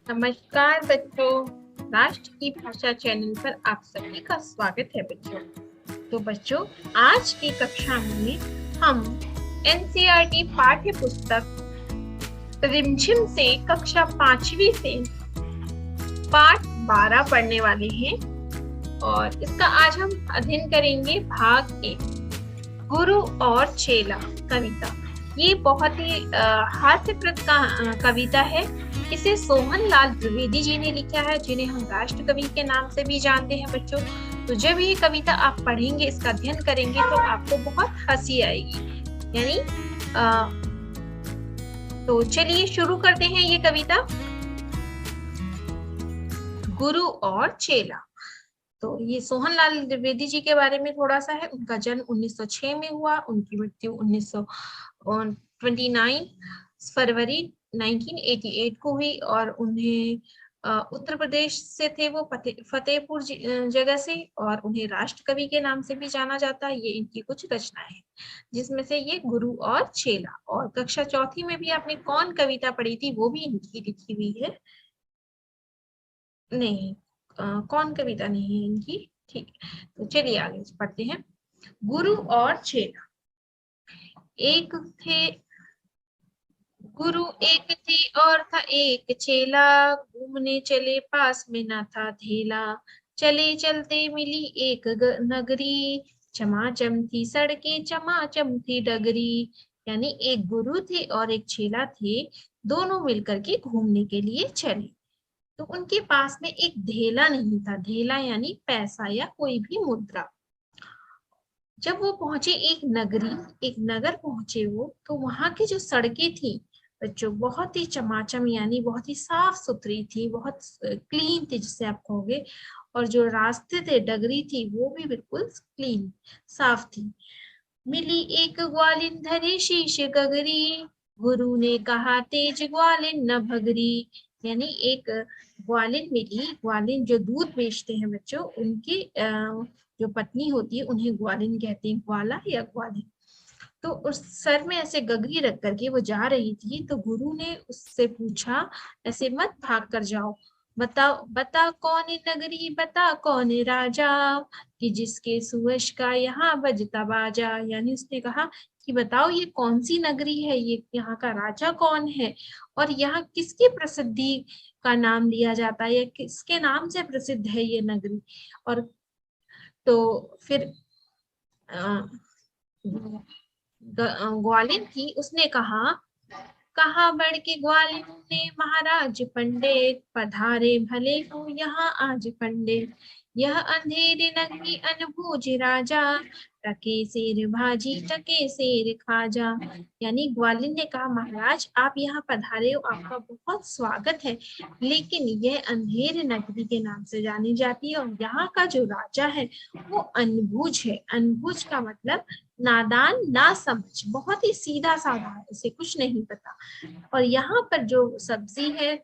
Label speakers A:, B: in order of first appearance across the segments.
A: नमस्कार बच्चों, राष्ट्र की भाषा चैनल पर आप सभी का स्वागत है बच्चों। तो बच्चों, आज की कक्षा में हम एनसीईआरटी पाठ्य पुस्तक रिमझिम से कक्षा 5वीं से पाठ 12 पढ़ने वाले हैं और इसका आज हम अध्ययन करेंगे भाग 1, गुरु और चेला कविता। ये बहुत ही हास्यप्रद कविता है। इसे सोहन लाल द्विवेदी जी ने लिखा है, जिन्हें हम राष्ट्र कवि के नाम से भी जानते हैं बच्चों। तो जब ये कविता आप पढ़ेंगे, इसका अध्ययन करेंगे, तो आपको बहुत हंसी आएगी। यानी तो चलिए शुरू करते हैं ये कविता। गुरु और चेला। तो ये सोहन लाल द्विवेदी जी के बारे में थोड़ा सा है। उनका जन्म 1906 में हुआ, उनकी मृत्यु 29 फरवरी 1988 को हुई और उन्हें उत्तर प्रदेश से थे वो, फतेहपुर जगह से, और उन्हें राष्ट्र कवि के नाम से भी जाना जाता है। ये इनकी कुछ रचनाएं हैं, जिसमें से ये गुरु और चेला। और कक्षा 4 में भी आपने कौन कविता पढ़ी थी, वो भी इनकी लिखी हुई है। नहीं, कौन कविता नहीं है इनकी। ठीक है, तो चलिए आगे पढ़ते हैं। गुरु और चेला। एक थे गुरु, एक थी और था एक चेला, घूमने चले पास में ना था धेला। चले चलते मिली एक नगरी, चमाचम थी सड़कें चमाचम थी डगरी। यानी एक गुरु थे और एक चेला थे, दोनों मिलकर के घूमने के लिए चले। तो उनके पास में एक धेला नहीं था। धेला यानी पैसा या कोई भी मुद्रा। जब वो पहुंचे एक नगरी, एक नगर पहुंचे वो, तो वहां की जो सड़कें थी बच्चों, बहुत ही चमाचम यानी बहुत ही साफ सुथरी थी, बहुत क्लीन थी जिसे आप कहोगे। और जो रास्ते थे, डगरी थी, वो भी बिल्कुल क्लीन, साफ थी। मिली एक ग्वालिन धरे शीश गगरी, गुरु ने कहा तेज ग्वालिन न भगरी। यानी एक ग्वालिन मिली। ग्वालिन जो दूध बेचते हैं बच्चों, उनकी जो पत्नी होती है, उन्हें ग्वालिन कहते हैं, ग्वाला या ग्वालिन। तो उस सर में ऐसे गगरी रख करके वो जा रही थी, तो गुरु ने उससे पूछा, ऐसे मत भाग कर जाओ, बताओ बता कौन नगरी, बता कौन राजा, कि जिसके सुयश का यहाँ बजता बाजा। यानी उसने कहा कि बताओ ये कौन सी नगरी है, ये यहाँ का राजा कौन है, और यहाँ किसकी प्रसिद्धि का नाम लिया जाता है, या किसके नाम से प्रसिद्ध है ये नगरी। और तो फिर ग्वालिन थी, उसने कहा बढ़ के ग्वालिन ने, महाराज पंडित पधारे भले हो यहाँ आज पंडित, यह अंधेरे नगरी अनबूझ राजा, टके शेर भाजी टके शेर खाजा। यानी ग्वालिन ने कहा, महाराज आप यहाँ पधारे हो, आपका बहुत स्वागत है, लेकिन यह अंधेर नगरी के नाम से जानी जाती है, और यहाँ का जो राजा है वो अनबूझ है। अनबूझ का मतलब नादान, ना समझ, बहुत ही सीधा साधा है, इसे कुछ नहीं पता। और यहाँ पर जो सब्जी है,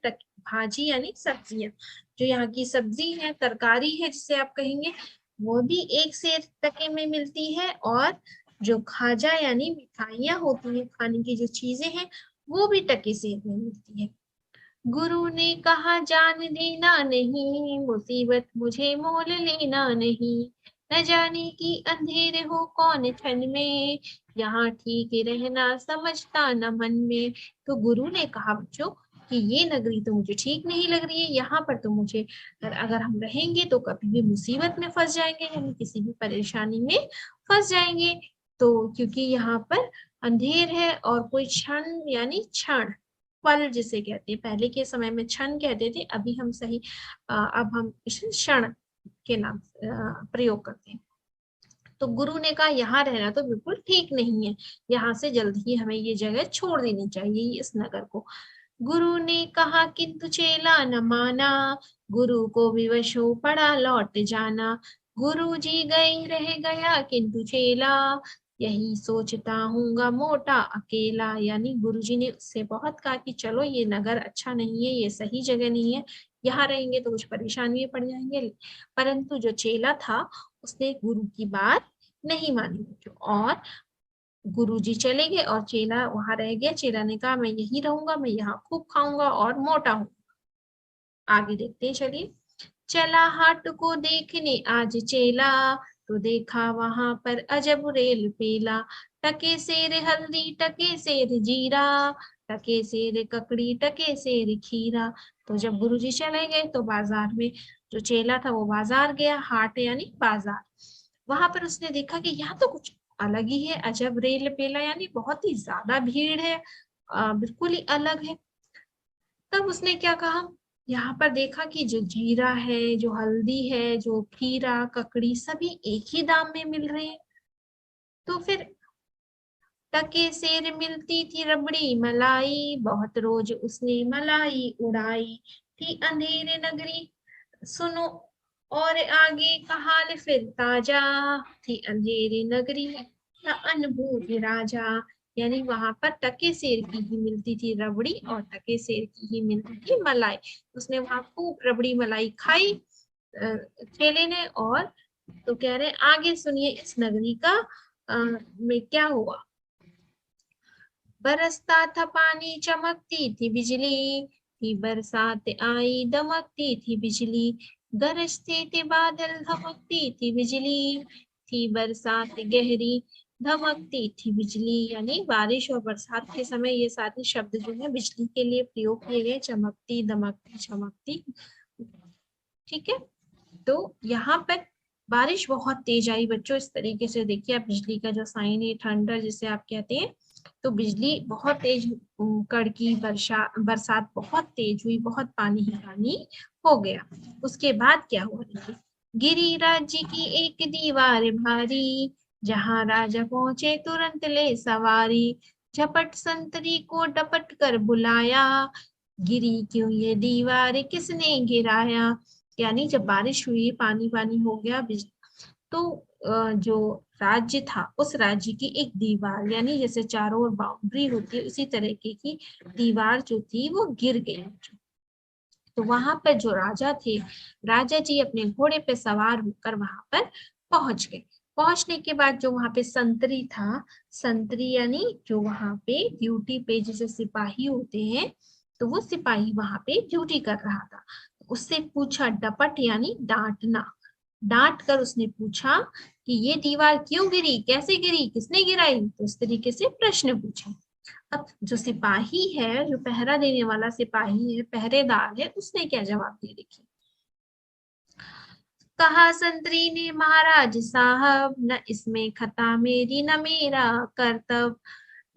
A: भाजी यानी सब्जियां, जो यहाँ की सब्जी है, तरकारी है जिसे आप कहेंगे, वो भी एक सेर टके में मिलती है। और जो खाजा यानी मिठाइयां होती हैं, खाने की जो चीजें हैं, वो भी टके सेर में मिलती है। गुरु ने कहा जान देना नहीं, मुसीबत मुझे मोल लेना नहीं, न जाने की अंधेरे हो कौन क्षण में, यहाँ ठीक रहना समझता न मन में। तो गुरु ने कहा बच्चों कि ये नगरी तो मुझे ठीक नहीं लग रही है, यहाँ पर तो मुझे अगर हम रहेंगे तो कभी भी मुसीबत में फंस जाएंगे, यानी किसी भी परेशानी में फंस जाएंगे। तो क्योंकि यहाँ पर अंधेर है, और कोई क्षण यानी क्षण, पल जिसे कहते हैं, पहले के समय में क्षण कहते थे, अभी हम सही अब हम इसे क्षण के नाम प्रयोग करते हैं। तो गुरु ने कहा यहाँ रहना तो बिल्कुल ठीक नहीं है, यहाँ से जल्द ही हमें ये जगह छोड़ देनी चाहिए, इस नगर को। गुरु ने कहा किंतु चेला न माना, गुरु को विवश हो पड़ा लौट जाना। गुरु जी गए रह गया किंतु चेला, यही सोचता हूँगा मोटा अकेला। यानी गुरु जी ने उससे बहुत कहा कि चलो ये नगर अच्छा नहीं है, ये सही जगह नहीं है, यहाँ रहेंगे तो कुछ परेशानी में पड़ जाएंगे। परंतु जो चेला था, उसने गुरु की बात नहीं मानी, और गुरुजी चले गए और चेला वहां रह गया। चेला ने कहा मैं यही रहूंगा, मैं यहाँ खूब खाऊंगा और मोटा हूँ। आगे देखते हैं, चलिए। चला हाट को देखने आज चेला, तो देखा वहां पर अजब रेल पेला। टके सेर हल्दी टके सेर जीरा, टके सेर ककड़ी टके सेर खीरा। तो जब गुरुजी चले गए तो बाजार में जो चेला था वो बाजार गया, हाट यानी बाजार। वहां पर उसने देखा कि यहाँ तो कुछ अलग ही है, अजब रेल पेला यानी बहुत ही ज्यादा भीड़ है, बिल्कुल ही अलग है। तब उसने क्या कहा, यहाँ पर देखा कि जो जीरा है, जो हल्दी है, जो खीरा ककड़ी सभी एक ही दाम में मिल रहे हैं। तो फिर टके सेर मिलती थी रबड़ी मलाई, बहुत रोज उसने मलाई उड़ाई। थी अंधेरे नगरी सुनो और आगे का हाल फिर ताजा, थी अंधेरी नगरी था अनबूझ राजा। यानी वहां पर टके सेर की ही मिलती थी रबड़ी और टके सेर की ही मिलती थी मलाई। उसने वहां खूब रबड़ी मलाई खाई चेले ने। और तो कह रहे आगे सुनिए इस नगरी का में क्या हुआ। बरसता था पानी चमकती थी बिजली, थी बरसात आई दमकती थी बिजली। गरजते थे बादल धमकती थी बिजली, थी बरसात गहरी धमकती थी बिजली। यानी बारिश और बरसात के समय ये सारे शब्द जो है बिजली के लिए प्रयोग किए गए, चमकती दमकती चमकती। ठीक है, तो यहाँ पर बारिश बहुत तेज आई बच्चों। इस तरीके से देखिए आप, बिजली का जो साइन है थंडर जिसे आप कहते हैं, तो बिजली बहुत तेज कड़की, बरसात बहुत तेज हुई, बहुत पानी ही पानी हो गया। उसके बाद क्या हुआ देखिए। गिरी राज्य की एक दीवार भारी, जहां राजा पहुंचे तुरंत ले सवारी। झपट संतरी को डपट कर बुलाया, गिरी क्यों ये दीवार किसने गिराया। यानी जब बारिश हुई पानी पानी हो गया, तो जो राज्य था उस राज्य की एक दीवार, यानी जैसे चारों ओर बाउंड्री होती है उसी तरीके की दीवार जो थी वो गिर गई। तो वहां पर जो राजा थे, राजा जी अपने घोड़े पे सवार होकर वहां पर पहुंच गए। पहुंचने के बाद जो वहां पे संतरी था, संतरी यानी जो वहां पे ड्यूटी पे जैसे सिपाही होते हैं, तो वो सिपाही वहां पे ड्यूटी कर रहा था। उससे पूछा, डपट यानी डांटना, डांट कर उसने पूछा कि ये दीवार क्यों गिरी, कैसे गिरी, किसने गिराई। तो इस तरीके से प्रश्न पूछा। अब जो सिपाही है, जो पहरा देने वाला सिपाही है, पहरेदार है, उसने क्या जवाब दिया देखिए। कहा संतरी ने, महाराज साहब न इसमें खता मेरी न मेरा कर्तव्य,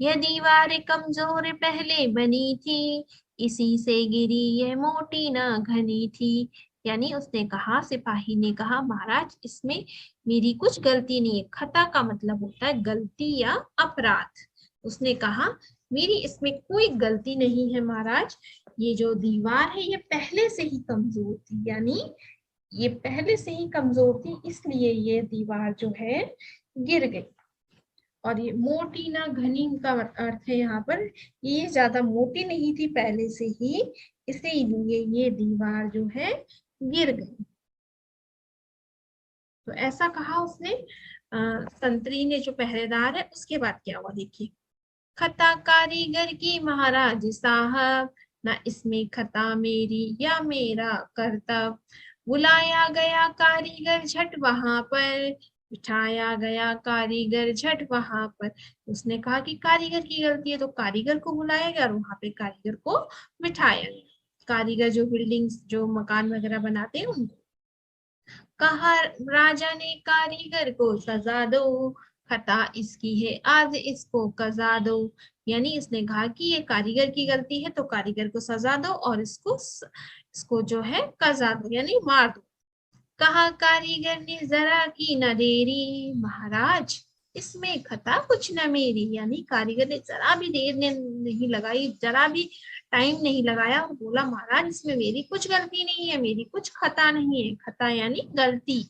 A: यह दीवार कमजोर पहले बनी थी, इसी से गिरी यह मोटी न घनी थी। यानी उसने कहा, सिपाही ने कहा, महाराज इसमें मेरी कुछ गलती नहीं है। खता का मतलब होता है गलती या अपराध। उसने कहा मेरी इसमें कोई गलती नहीं है महाराज, ये जो दीवार है ये पहले से ही कमजोर थी, यानी ये पहले से ही कमजोर थी, इसलिए ये दीवार जो है गिर गई। और ये मोटी ना घनी का अर्थ है यहाँ पर, ये ज्यादा मोटी नहीं थी पहले से ही, इसीलिए ये दीवार जो है गिर गई। तो ऐसा कहा उसने संतरी ने, जो पहरेदार है। उसके बाद क्या हुआ देखिए। खता कारीगर की महाराज साहब, ना इसमें खता मेरी या मेरा कर्तव्य, बुलाया गया कारीगर झट वहां पर, बिठाया गया कारीगर झट वहां पर। उसने कहा कि कारीगर की गलती है, तो कारीगर को बुलाया गया और वहां पे कारीगर को बिठाया गया। कारीगर जो बिल्डिंग्स, जो मकान वगैरह बनाते हैं उनको। कहा राजा ने कारीगर को सजा दो, खता इसकी है आज इसको कजा दो। यानी इसने कहा कि ये कारीगर की गलती है तो कारीगर को सजा दो और इसको जो है कजा दो यानी मार दो। कहा कारीगर ने जरा की न देरी, महाराज इसमें खता कुछ न मेरी। यानी कारीगर ने जरा भी देर ने नहीं लगाई, जरा भी टाइम नहीं लगाया और बोला, महाराज इसमें मेरी कुछ गलती नहीं है, मेरी कुछ खता नहीं है। खता यानी गलती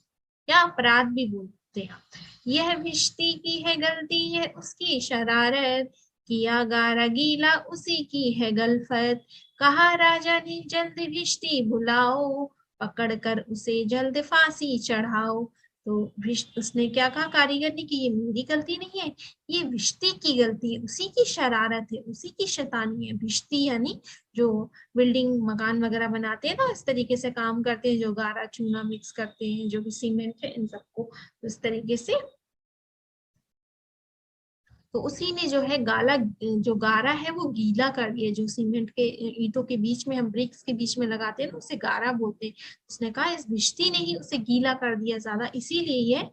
A: या अपराध भी बोलते हैं। यह भिश्ती की है गलती है उसकी शरारत, किया गारा गीला उसी की है गलफत। कहा राजा ने जल्द भिश्ती बुलाओ, पकड़ कर उसे जल्द फांसी चढ़ाओ। तो उसने क्या कहा कारीगर ने कि ये मेरी गलती नहीं है, ये भिश्ती की गलती है, उसी की शरारत है, उसी की शैतानी है। भिश्ती यानी जो बिल्डिंग मकान वगैरह बनाते हैं ना, इस तरीके से काम करते हैं, जो गारा चूना मिक्स करते हैं, जो भी सीमेंट है इन सबको इस तरीके से। तो उसी ने जो है जो गारा है वो गीला कर दिया, जो सीमेंट के ईंटों के बीच में हम ब्रिक्स के बीच में लगाते हैं ना, उसे गारा बोलते हैं। उसने कहा इस भिश्ती ने ही उसे गीला कर दिया ज्यादा, इसीलिए ये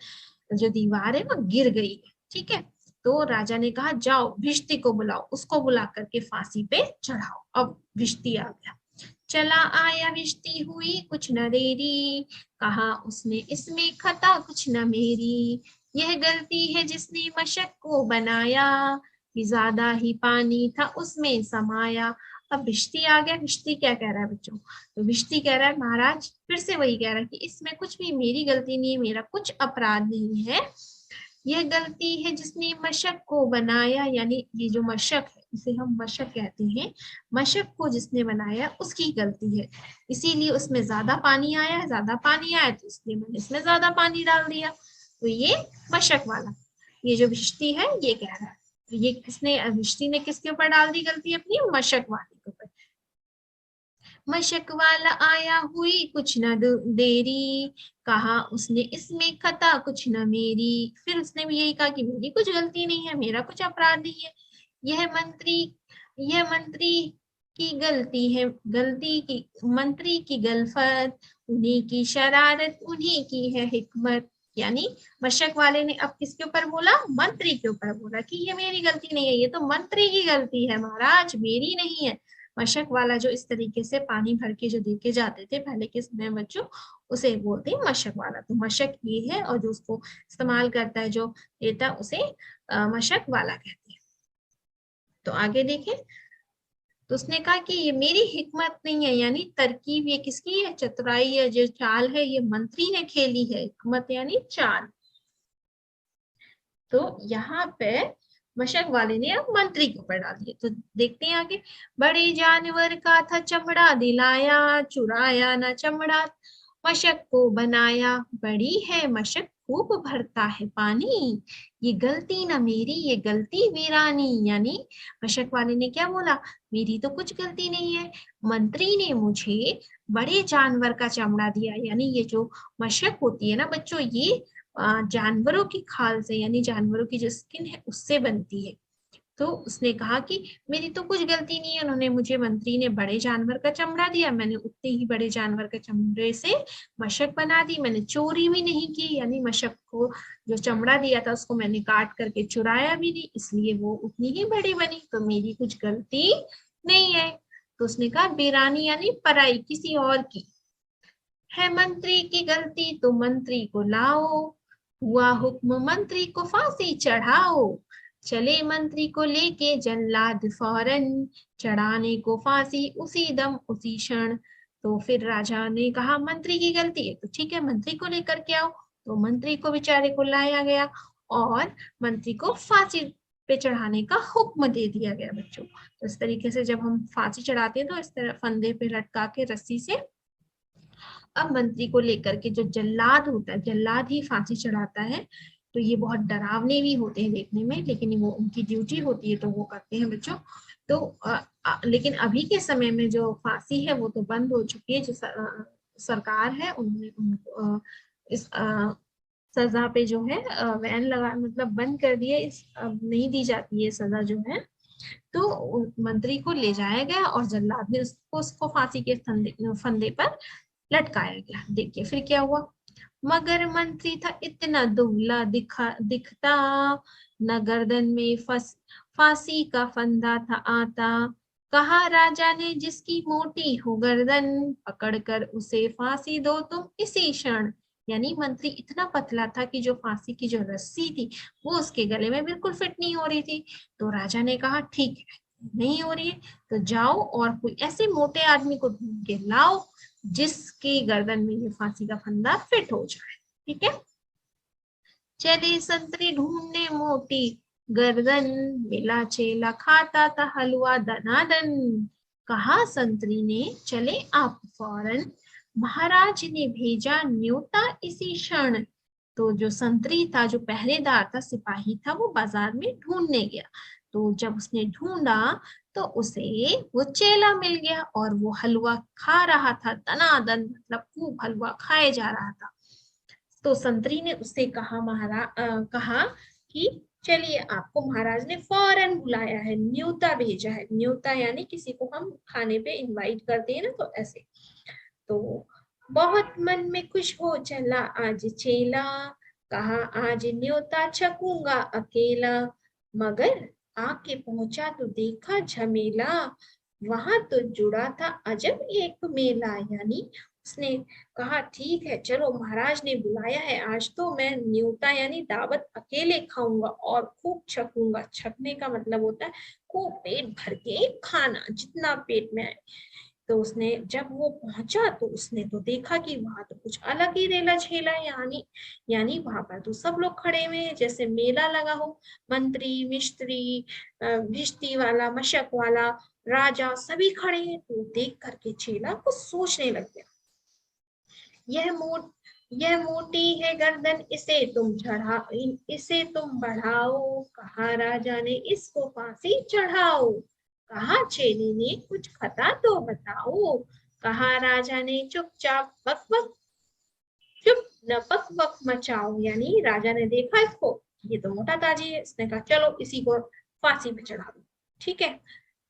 A: जो दीवार है वो गिर गई है। ठीक है, तो राजा ने कहा जाओ भिश्ती को बुलाओ, उसको बुला करके फांसी पे चढ़ाओ। अब भिश्ती आ गया, चला आया भिश्ती हुई कुछ न देरी, कहा उसने इसमें खता कुछ न मेरी, यह गलती है जिसने मशक को बनाया, कि ज्यादा ही पानी था उसमें समाया। अब भिश्ती आ गया, भिश्ती क्या कह रहा है बच्चों, तो भिश्ती कह रहा है महाराज, फिर से वही कह रहा है कि इसमें कुछ भी मेरी गलती नहीं है, मेरा कुछ अपराध नहीं है, यह गलती है जिसने मशक को बनाया, यानी ये जो मशक है इसे हम मशक कहते हैं, मशक को जिसने बनाया उसकी गलती है, इसीलिए उसमें ज्यादा पानी आया, ज्यादा पानी आया तो इसलिए मैंने इसमें ज्यादा पानी डाल दिया। तो ये मशक वाला, ये जो भिश्ती है ये कह रहा है, तो ये किसने, भिश्ती ने किसके ऊपर डाल दी गलती अपनी, मशक वाले के ऊपर। मशक वाला आया हुई कुछ न देरी, कहा उसने इसमें खता कुछ न मेरी, फिर उसने भी यही कहा कि मेरी कुछ गलती नहीं है, मेरा कुछ अपराध नहीं है, यह मंत्री यह मंत्री की गलती है, गलती की मंत्री की गलफत, उन्हीं की शरारत उन्हीं की है हिकमत। यानी मशक वाले ने अब किसके ऊपर बोला, मंत्री के ऊपर बोला कि ये मेरी गलती नहीं है, ये तो मंत्री की गलती है महाराज, मेरी नहीं है। मशक वाला जो इस तरीके से पानी भर के जो देके जाते थे पहले के समय बच्चों, उसे बोलते हैं मशक वाला। तो मशक ये है, और जो उसको इस्तेमाल करता है जो देता उसे मशक वाला कहते हैं। तो आगे देखें, तो उसने कहा कि ये मेरी हिकमत नहीं है, यानी तरकीब ये किसकी है, चतुराई है, जो चाल है ये मंत्री ने खेली है, हिकमत यानी चाल। तो यहाँ पे मशक वाले ने अब मंत्री के ऊपर डाल दिया। तो देखते हैं आगे, बड़े जानवर का था चमड़ा दिलाया, चुराया ना चमड़ा मशक को बनाया, बड़ी है मशक खूब भरता है पानी, ये गलती ना मेरी ये गलती वीरानी। यानी मशक वाले ने क्या बोला, मेरी तो कुछ गलती नहीं है, मंत्री ने मुझे बड़े जानवर का चमड़ा दिया, यानी ये जो मशक होती है ना बच्चों, ये जानवरों की खाल से, यानी जानवरों की जो स्किन है उससे बनती है। तो उसने कहा कि मेरी तो कुछ गलती नहीं है, उन्होंने मुझे, मंत्री ने बड़े जानवर का चमड़ा दिया, मैंने उतने ही बड़े जानवर के चमड़े से मशक बना दी, मैंने चोरी भी नहीं की, यानी मशक को जो चमड़ा दिया था उसको मैंने काट करके चुराया भी नहीं, इसलिए वो उतनी ही बड़ी बनी, तो मेरी कुछ गलती नहीं है। तो उसने कहा बेरानी यानी पराई, किसी और की है मंत्री की गलती तो मंत्री को लाओ, हुआ हुक्म मंत्री को फांसी चढ़ाओ, चले मंत्री को लेके जल्लाद फौरन, चढ़ाने को फांसी उसी दम उसी क्षण। तो फिर राजा ने कहा मंत्री की गलती है तो ठीक है, मंत्री को लेकर के आओ। तो मंत्री को बेचारे को लाया गया और मंत्री को फांसी पे चढ़ाने का हुक्म दे दिया गया बच्चों। तो इस तरीके से जब हम फांसी चढ़ाते हैं तो इस तरह फंदे पे लटका के रस्सी से, अब मंत्री को लेकर के जो जल्लाद होता है, जल्लाद ही फांसी चढ़ाता है, तो ये बहुत डरावने भी होते हैं देखने में, लेकिन वो उनकी ड्यूटी होती है तो वो करते हैं बच्चों। तो लेकिन अभी के समय में जो फांसी है वो तो बंद हो चुकी है, जो सरकार है उन्होंने उनको इस सजा पे जो है बैन लगा, मतलब बंद कर दिया, इस अब नहीं दी जाती है सजा जो है। तो मंत्री को ले जाया गया और जल्लाद ने उसको फांसी के फंदे पर लटकाया गया। देखिए फिर क्या हुआ, मगर मंत्री था इतना दुबला दिखता, न गर्दन में फांसी का फंदा था आता, कहा राजा ने जिसकी मोटी हो गर्दन, पकड़कर उसे फांसी दो तुम इसी क्षण। यानी मंत्री इतना पतला था कि जो फांसी की जो रस्सी थी वो उसके गले में बिल्कुल फिट नहीं हो रही थी। तो राजा ने कहा ठीक है, नहीं हो रही है तो जाओ और कोई ऐसे मोटे आदमी को ढूंढ के लाओ जिसकी गर्दन में ये फांसी का फंदा फिट हो जाए। ठीक है, चले संतरी ढूंढने मोटी गर्दन, मिला चेला खाता था हलवा दनादन, कहा संतरी ने चले आप फौरन, महाराज ने भेजा न्योता इसी क्षण। तो जो संतरी था, जो पहरेदार था, सिपाही था, वो बाजार में ढूंढने गया। तो जब उसने ढूंढा तो उसे वो चेला मिल गया और वो हलवा खा रहा था, दनादन, मतलब खूब हलवा खाए जा रहा था। तो संतरी ने उससे कहा, कहा कि चलिए, आपको महाराज ने फौरन बुलाया है, न्योता भेजा है। न्योता यानी किसी को हम खाने पे इनवाइट करते हैं ना, तो ऐसे। तो बहुत मन में खुश हो चला आज चेला, कहा आज न्योता छकूंगा अकेला। मगर आके पहुंचा तो देखा झमेला, वहां तो जुड़ा था अजब एक मेला। यानी उसने कहा ठीक है, चलो महाराज ने बुलाया है, आज तो मैं न्योता यानी दावत अकेले खाऊंगा और खूब छकूंगा। छकने का मतलब होता है खूब पेट भर के खाना, जितना पेट में आए। तो उसने जब वो पहुंचा तो उसने तो देखा कि वहां तो कुछ अलग ही रेला झेला है। यानी वहां पर तो सब लोग खड़े हुए हैं, जैसे मेला लगा हो। मंत्री, मिस्त्री, भिश्ती वाला, मशक वाला, राजा, सभी खड़े हैं। तो देख करके चेला कुछ सोचने लग गया। यह मोट यह मोटी है गर्दन, इसे तुम बढ़ाओ। कहा राजा ने इसको फांसी चढ़ाओ। कहा चेले ने कुछ खता तो बताओ। कहा राजा ने चुपचाप बक बक चुप न बक बक मचाओ। यानी राजा ने देखा इसको, ये तो मोटा ताजी है, इसने कहा चलो इसी को फांसी पे चढ़ा दो। ठीक है।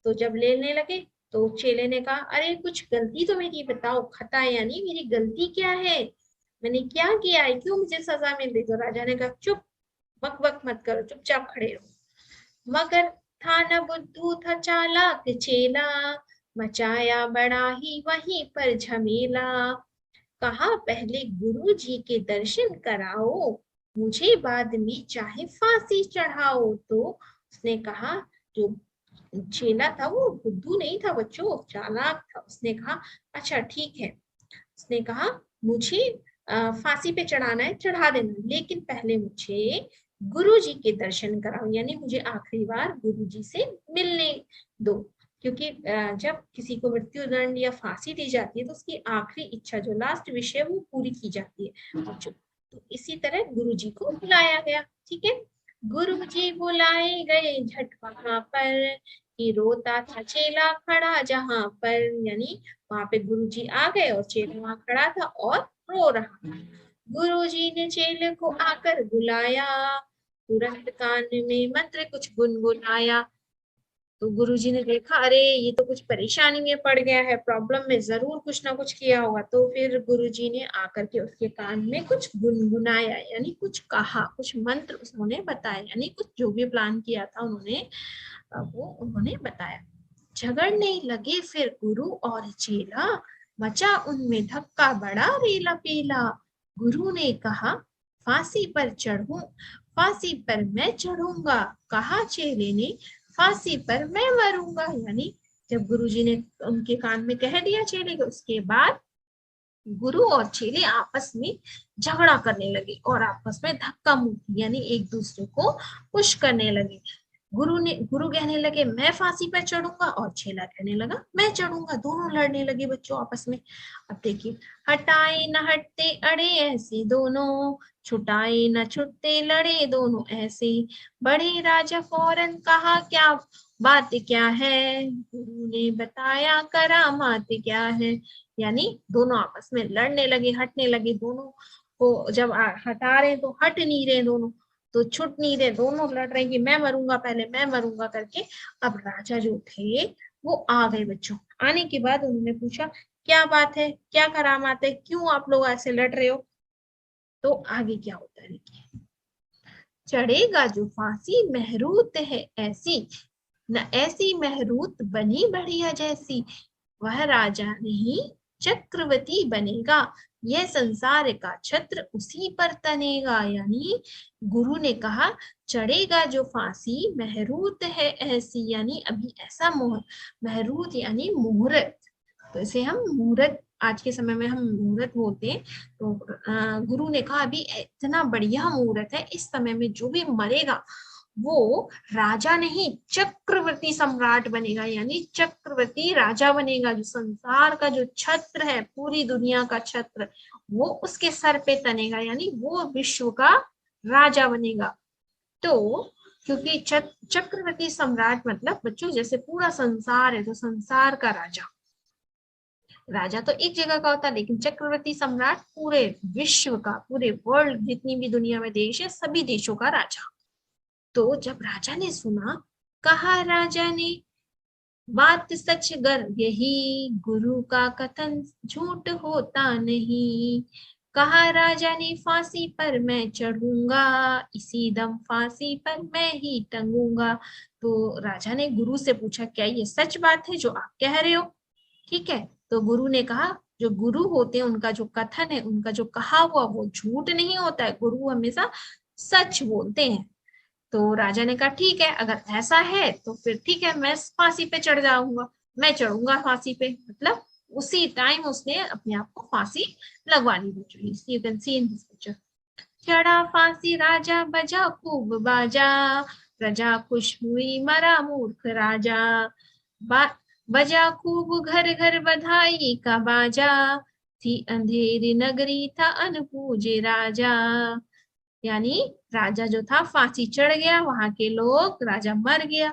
A: तो जब लेने लगे तो चेले ने कहा, अरे कुछ गलती तो मेरी बताओ, खता यानी मेरी गलती क्या है, मैंने क्या किया है, क्यों मुझे सजा मिल रही। तो राजा ने कहा चुप, बक बक मत करो, चुपचाप खड़े रहो। मगर था न बुद्धू, था चालाक चेला, मचाया बड़ा ही वहीं पर झमेला। कहा पहले गुरु जी के दर्शन कराओ, मुझे बाद में चाहे फांसी चढ़ाओ। तो उसने कहा, जो चेला था वो बुद्धू नहीं था बच्चों, चालाक था। उसने कहा अच्छा ठीक है, उसने कहा मुझे फांसी पे चढ़ाना है, चढ़ा देना, लेकिन पहले मुझे गुरु जी के दर्शन कराओ, यानी मुझे आखिरी बार गुरु जी से मिलने दो। क्योंकि जब किसी को मृत्यु दंड या फांसी दी जाती है तो उसकी आखिरी इच्छा, जो लास्ट विश है, वो पूरी की जाती है बच्चों। तो इसी तरह गुरु जी को बुलाया गया। ठीक है। गुरु जी बुलाए गए झट वहां पर, कि रोता था चेला खड़ा जहां पर। यानी वहां पे गुरुजी आ गए और चेला वहां खड़ा था और रो रहा था। गुरुजी ने चेले को आकर बुलाया, तुरंत कान में मंत्र कुछ गुनगुनाया। तो गुरुजी ने देखा, अरे ये तो कुछ परेशानी में पड़ गया है, प्रॉब्लम में, जरूर कुछ ना कुछ किया होगा। तो फिर गुरुजी ने आकर के उसके कान में कुछ गुनगुनाया, यानी कुछ कहा, कुछ मंत्र उन्होंने बताया, यानी कुछ जो भी प्लान किया था उन्होंने, वो उन्होंने बताया। झगड़ने लगे फिर गुरु और चेला, मचा उनमें धक्का बड़ा रेला पेला। गुरु ने कहा फांसी पर चढ़ूं, फांसी पर मैं चढ़ूंगा। कहा चेले ने फांसी पर मैं मरूंगा। यानी जब गुरुजी ने उनके कान में कह दिया चेले को, उसके बाद गुरु और चेले आपस में झगड़ा करने लगे और आपस में धक्का मुक्की, यानी एक दूसरे को पुश करने लगे। गुरु कहने लगे मैं फांसी पर चढ़ूंगा, और चेला कहने लगा मैं चढ़ूंगा। दोनों लड़ने लगे बच्चों आपस में। अब देखिए, हटाए न हटते अड़े ऐसे दोनों, छुटाए न छुटते लड़े दोनों ऐसे। बड़े राजा फौरन कहा क्या बात क्या है, गुरु ने बताया करामात क्या है। यानी दोनों आपस में लड़ने लगे, हटने लगे। दोनों को जब हटा रहे तो हट नहीं रहे दोनों, तो छुट नहीं रहे, दोनों लड़ रहे कि मैं मरूंगा, पहले मैं मरूंगा करके। अब राजा जो थे वो आ गए बच्चों। आने के बाद उन्होंने पूछा क्या बात है, क्या करामात है, क्यों आप लोग ऐसे लड़ रहे हो। तो आगे क्या होता है देखिए, चढ़ेगा जो फांसी महरूत है ऐसी, न ऐसी महरूत बनी बढ़िया जैसी। वह राजा नहीं चक्रवर्ती बनेगा, यह संसार का छत्र उसी पर तनेगा। यानी गुरु ने कहा चढ़ेगा जो फांसी महरूत है ऐसी, यानी अभी ऐसा महरूत यानी मुहूर्त, तो इसे हम मुहूर्त, आज के समय में हम मुहूर्त बोलते हैं। तो गुरु ने कहा अभी इतना बढ़िया मुहूर्त है, इस समय में जो भी मरेगा वो राजा नहीं चक्रवर्ती सम्राट बनेगा, यानी चक्रवर्ती राजा बनेगा। जो संसार का जो छत्र है, पूरी दुनिया का छत्र, वो उसके सर पे तनेगा, यानी वो विश्व का राजा बनेगा। तो क्योंकि चक्रवर्ती सम्राट मतलब बच्चों जैसे पूरा संसार है तो संसार का राजा, राजा तो एक जगह का होता है, लेकिन चक्रवर्ती सम्राट पूरे विश्व का, पूरे वर्ल्ड जितनी भी दुनिया में देश है सभी देशों का राजा। तो जब राजा ने सुना, कहा राजा ने, बात सच गर यही, गुरु का कथन झूठ होता नहीं। कहा राजा ने, फांसी पर मैं चढ़ूंगा, इसी दम फांसी पर मैं ही टंगूंगा। तो राजा ने गुरु से पूछा, क्या ये सच बात है जो आप कह रहे हो? ठीक है, तो गुरु ने कहा, जो गुरु होते हैं उनका जो कथन है, उनका जो कहा हुआ वो झूठ नहीं होता है, गुरु हमेशा सच बोलते हैं। तो राजा ने कहा ठीक है, अगर ऐसा है तो फिर ठीक है, मैं फांसी पे चढ़ जाऊंगा, मैं चढ़ूंगा फांसी पे। मतलब उसी टाइम उसने अपने आप को फांसी लगवा ली। You can see in this picture. चढ़ा फांसी राजा, बजा खूब बाजा, प्रजा खुश हुई, मरा मूर्ख राजा। बजा खूब घर घर बधाई का बाजा, थी अंधेरी नगरी था अनपूजे राजा। यानी राजा जो था फांसी चढ़ गया, वहां के लोग, राजा मर गया।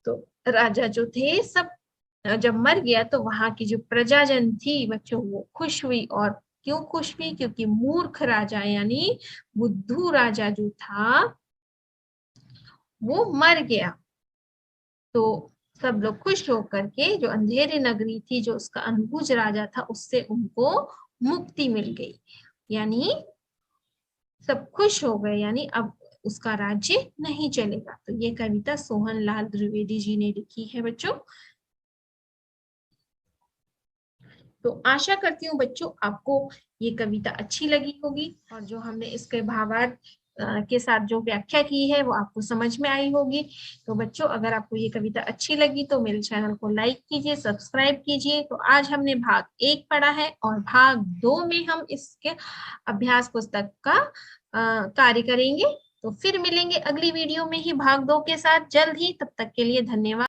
A: तो राजा जो थे सब जब मर गया तो वहां की जो प्रजाजन थी बच्चों वो खुश हुई। और क्यों खुश हुई? क्योंकि मूर्ख राजा यानी बुद्धू राजा जो था वो मर गया। तो सब लोग खुश होकर के, जो अंधेरी नगरी थी, जो उसका अनबुझ राजा था, उससे उनको मुक्ति मिल गई। यानी सब खुश हो गए, यानी अब उसका राज्य नहीं चलेगा। तो ये कविता सोहन लाल द्विवेदी जी ने लिखी है बच्चों। तो आशा करती हूँ बच्चों आपको ये कविता अच्छी लगी होगी, और जो हमने इसके भावार्थ के साथ जो व्याख्या की है वो आपको समझ में आई होगी। तो बच्चों अगर आपको ये कविता अच्छी लगी तो मेरे चैनल को लाइक कीजिए, सब्सक्राइब कीजिए। तो आज हमने भाग 1 पढ़ा है, और भाग 2 में हम इसके अभ्यास पुस्तक का कार्य करेंगे। तो फिर मिलेंगे अगली वीडियो में ही भाग 2 के साथ जल्द ही। तब तक के लिए धन्यवाद।